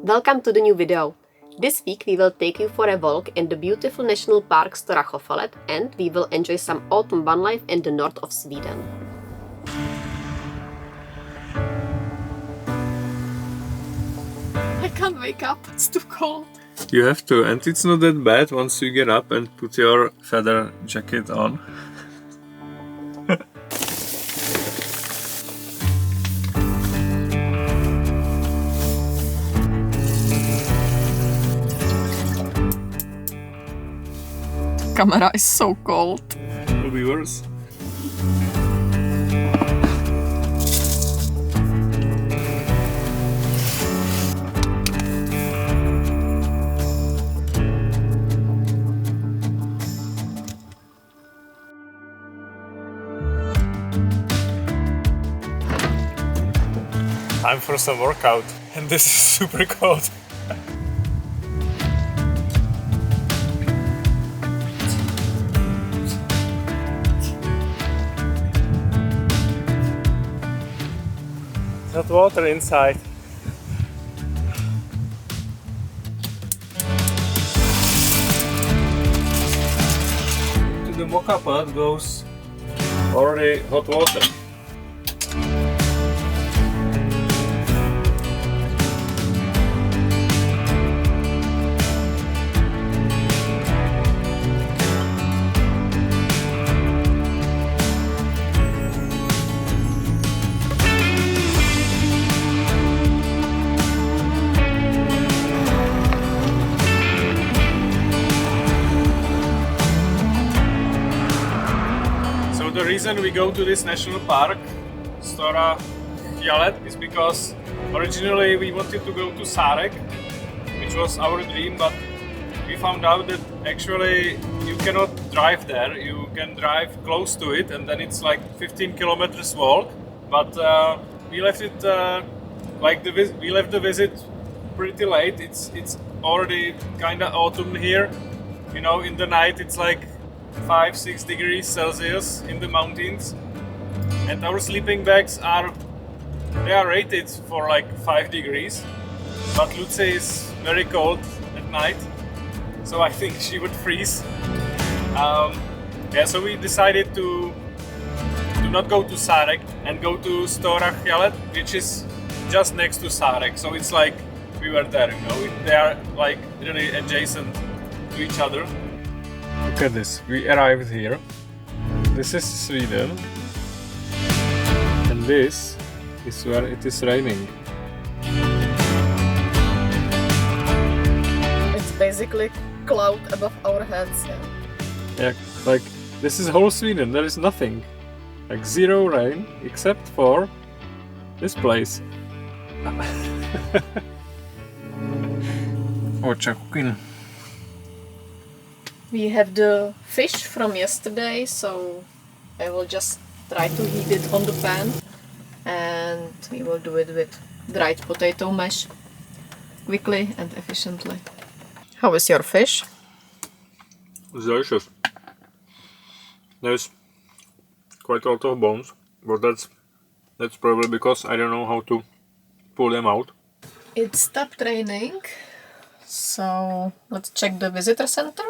Welcome to the new video. This week we will take you for a walk in the beautiful national park Stora Sjöfallet and we will enjoy some autumn van life in the north of Sweden. I can't wake up, it's too cold. You have to, and it's not that bad once you get up and put your feather jacket on. The camera is so cold. It will be worse. Time for some workout, and this is super cold. There's not water inside. To the mocha pot goes already hot water. The reason we go to this national park, Stora Sjöfallet, is because originally we wanted to go to Sarek, which was our dream, but we found out that actually you cannot drive there. You can drive close to it and then it's like 15 kilometers walk. But we left it we left the visit pretty late. It's already kind of autumn here. You know, in the night it's like 5-6 degrees Celsius in the mountains, and our sleeping bags are rated for like 5 degrees, but Luci is very cold at night, so I think she would freeze. So we decided to not go to Sarek and go to Stora Sjöfallet, which is just next to Sarek, so it's like we were there, you know, they are like really adjacent to each other. Look at this, we arrived here. This is Sweden. And this is where it is raining. It's basically cloud above our heads. Yeah, like this is whole Sweden, there is nothing. Like zero rain except for this place. What's cooking? We have the fish from yesterday, so I will just try to heat it on the pan and we will do it with dried potato mash quickly and efficiently. How is your fish? It's delicious. There's quite a lot of bones, but that's probably because I don't know how to pull them out. It stopped raining, so let's check the visitor center.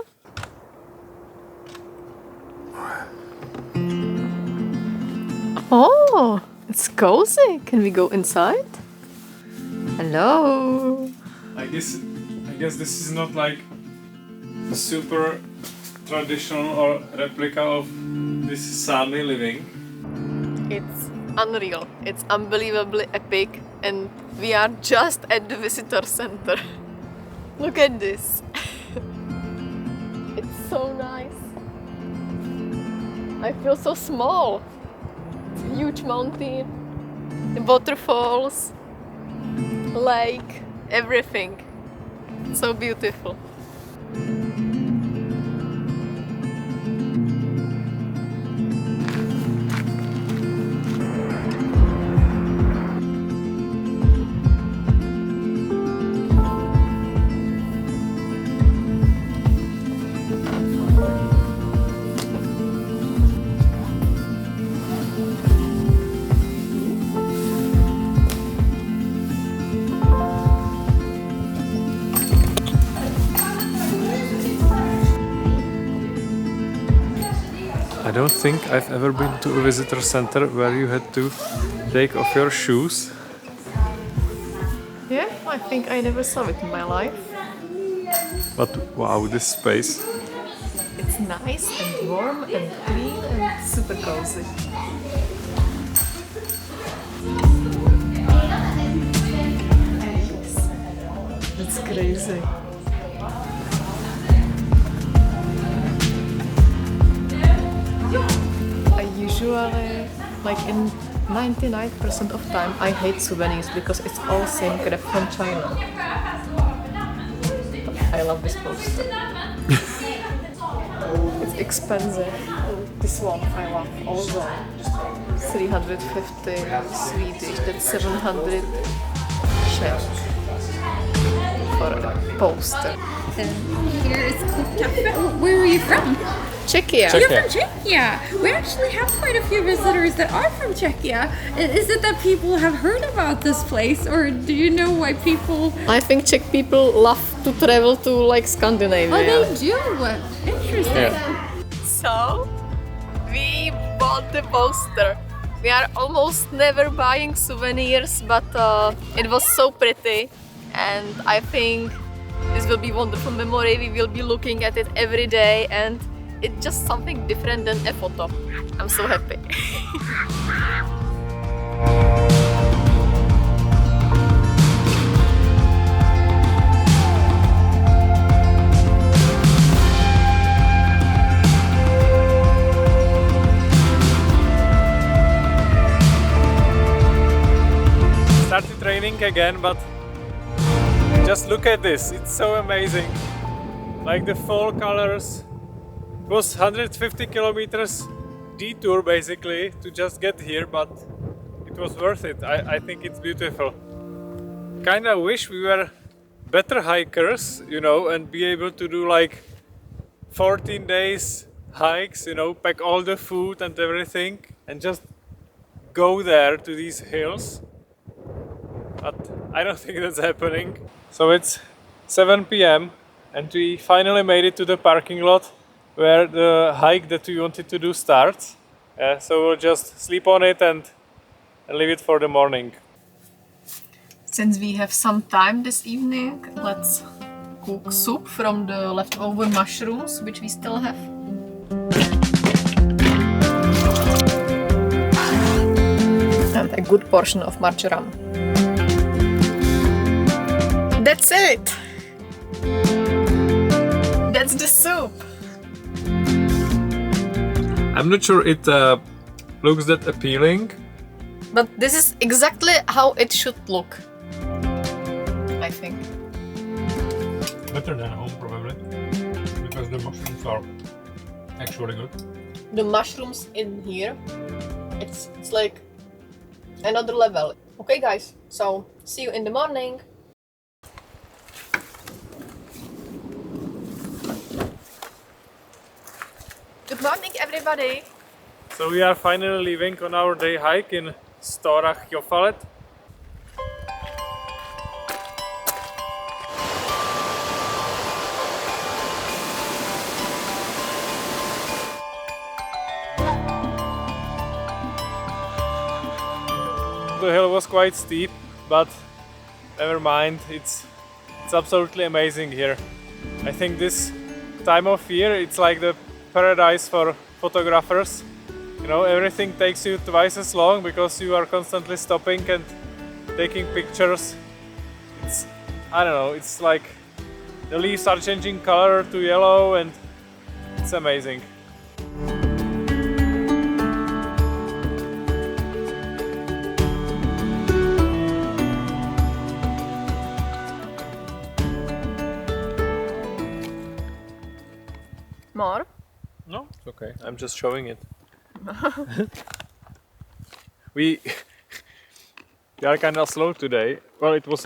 Oh, it's cozy. Can we go inside? Hello. I guess this is not like a super traditional or replica of this sunny living. It's unreal. It's unbelievably epic, and we are just at the visitor center. Look at this. It's so nice. I feel so small. It's a huge mountain, the waterfalls, lake, everything. It's so beautiful. I don't think I've ever been to a visitor center where you had to take off your shoes. Yeah, I think I never saw it in my life. But wow, this space. It's nice and warm and clean and super cozy. That's crazy. I usually, like in 99% of time, I hate souvenirs because it's all same crap from China. But I love this poster. It's expensive. This one I love also. 350 Swedish, that's 700 Czech for a poster. Here is Cliff Cafe. Where are you from? Czechia. You're from Czechia. We actually have quite a few visitors that are from Czechia. Is it that people have heard about this place, or do you know why people? I think Czech people love to travel to like Scandinavia. Oh, they do. Interesting. Yeah. So, we bought the poster. We are almost never buying souvenirs, but it was so pretty, and I think this will be wonderful memory. We will be looking at it every day, and it's just something different than a photo. I'm so happy. Started training again, but just look at this, it's so amazing. Like the fall colors. It was 150 kilometers detour basically to just get here, but it was worth it. I think it's beautiful. Kinda wish we were better hikers, you know, and be able to do like 14 days hikes, you know, pack all the food and everything and just go there to these hills. But I don't think that's happening. So it's 7 p.m. and we finally made it to the parking lot where the hike that we wanted to do starts. So we'll just sleep on it and leave it for the morning. Since we have some time this evening, let's cook soup from the leftover mushrooms, which we still have. And a good portion of marjoram. That's it! That's the soup! I'm not sure it looks that appealing. But this is exactly how it should look. I think. Better than home probably, because the mushrooms are actually good. The mushrooms in here, it's like another level. Okay guys, so see you in the morning. Good morning everybody. So we are finally leaving on our day hike in Stora Sjöfallet. The hill was quite steep, but never mind, it's absolutely amazing here. I think this time of year it's like the paradise for photographers. You know, everything takes you twice as long because you are constantly stopping and taking pictures. It's, I don't know, it's like the leaves are changing color to yellow and it's amazing. More? No, it's okay. I'm just showing it. we are kind of slow today. Well, it was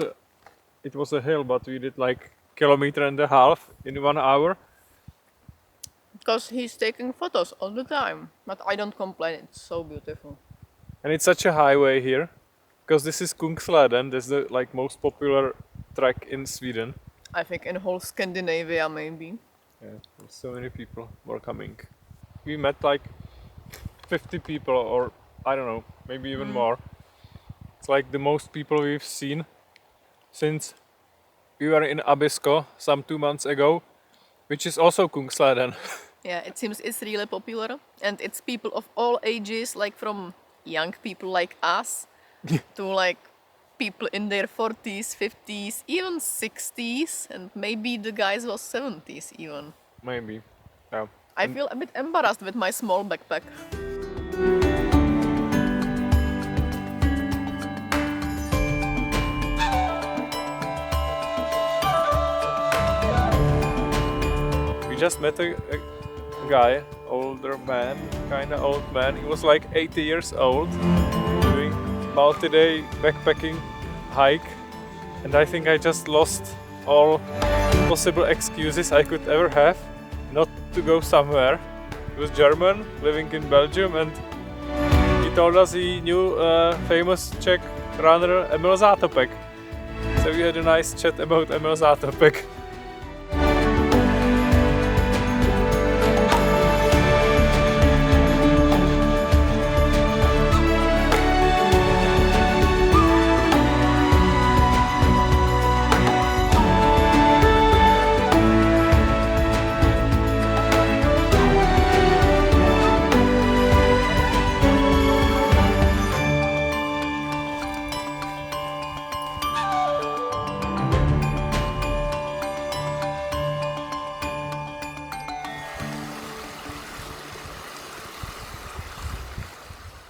a hill, but we did like 1.5 kilometers in 1 hour. Because he's taking photos all the time. But I don't complain, it's so beautiful. And it's such a highway here, because this is Kungsleden. That's the like most popular track in Sweden. I think in whole Scandinavia maybe. Yeah, there's so many people were coming. We met like 50 people, or I don't know, maybe even more. It's like the most people we've seen since we were in Abisko some 2 months ago, which is also Kungsleden. Yeah, it seems it's really popular, and it's people of all ages, like from young people like us to like people in their 40s, 50s, even 60s, and maybe the guys was 70s even. Maybe. Yeah. I feel a bit embarrassed with my small backpack. We just met a guy, older man, kinda old man. He was like 80 years old, doing multi-day backpacking hike, and I think I just lost all possible excuses I could ever have not to go somewhere. He was German, living in Belgium, and he told us he knew a famous Czech runner Emil Zátopek. So we had a nice chat about Emil Zátopek.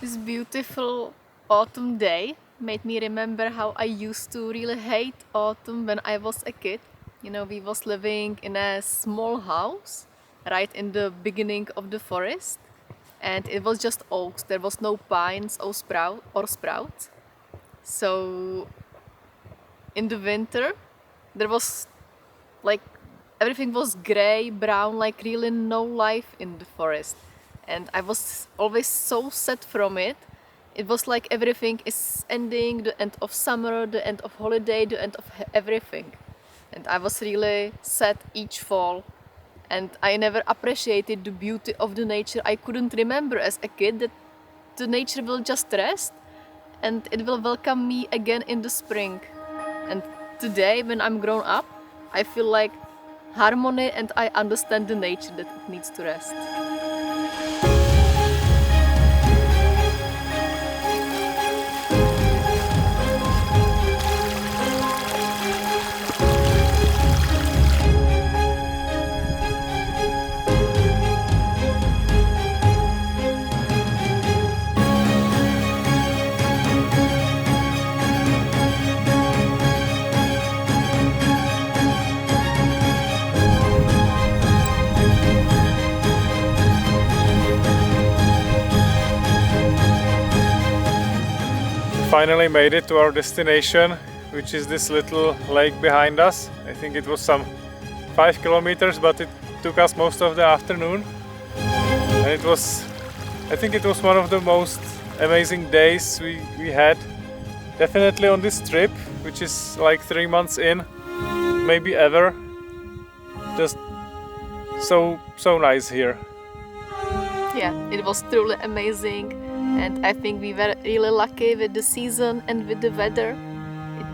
This beautiful autumn day made me remember how I used to really hate autumn when I was a kid. You know, we was living in a small house right in the beginning of the forest, and it was just oaks. There was no pines or sprouts. So in the winter there was like everything was gray, brown, like really no life in the forest. And I was always so sad from it. It was like everything is ending, the end of summer, the end of holiday, the end of everything. And I was really sad each fall. And I never appreciated the beauty of the nature. I couldn't remember as a kid that the nature will just rest and it will welcome me again in the spring. And today, when I'm grown up, I feel like harmony and I understand the nature that it needs to rest. Finally made it to our destination, which is this little lake behind us. I think it was some 5 kilometers, but it took us most of the afternoon. And I think it was one of the most amazing days we had. Definitely on this trip, which is like 3 months in, maybe ever. Just so nice here. Yeah, it was truly amazing. And I think we were really lucky with the season and with the weather.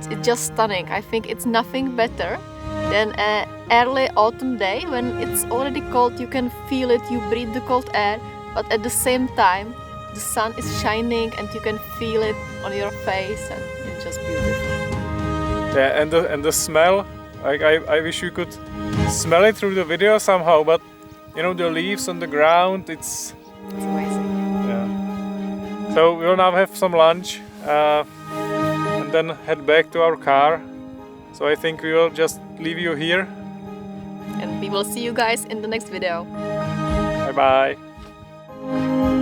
It's just stunning. I think it's nothing better than an early autumn day when it's already cold, you can feel it, you breathe the cold air, but at the same time the sun is shining and you can feel it on your face, and it's just beautiful. Yeah, and the smell, like I wish you could smell it through the video somehow, but you know, the leaves on the ground, it's amazing. So we'll now have some lunch and then head back to our car. So I think we will just leave you here. And we will see you guys in the next video. Bye bye.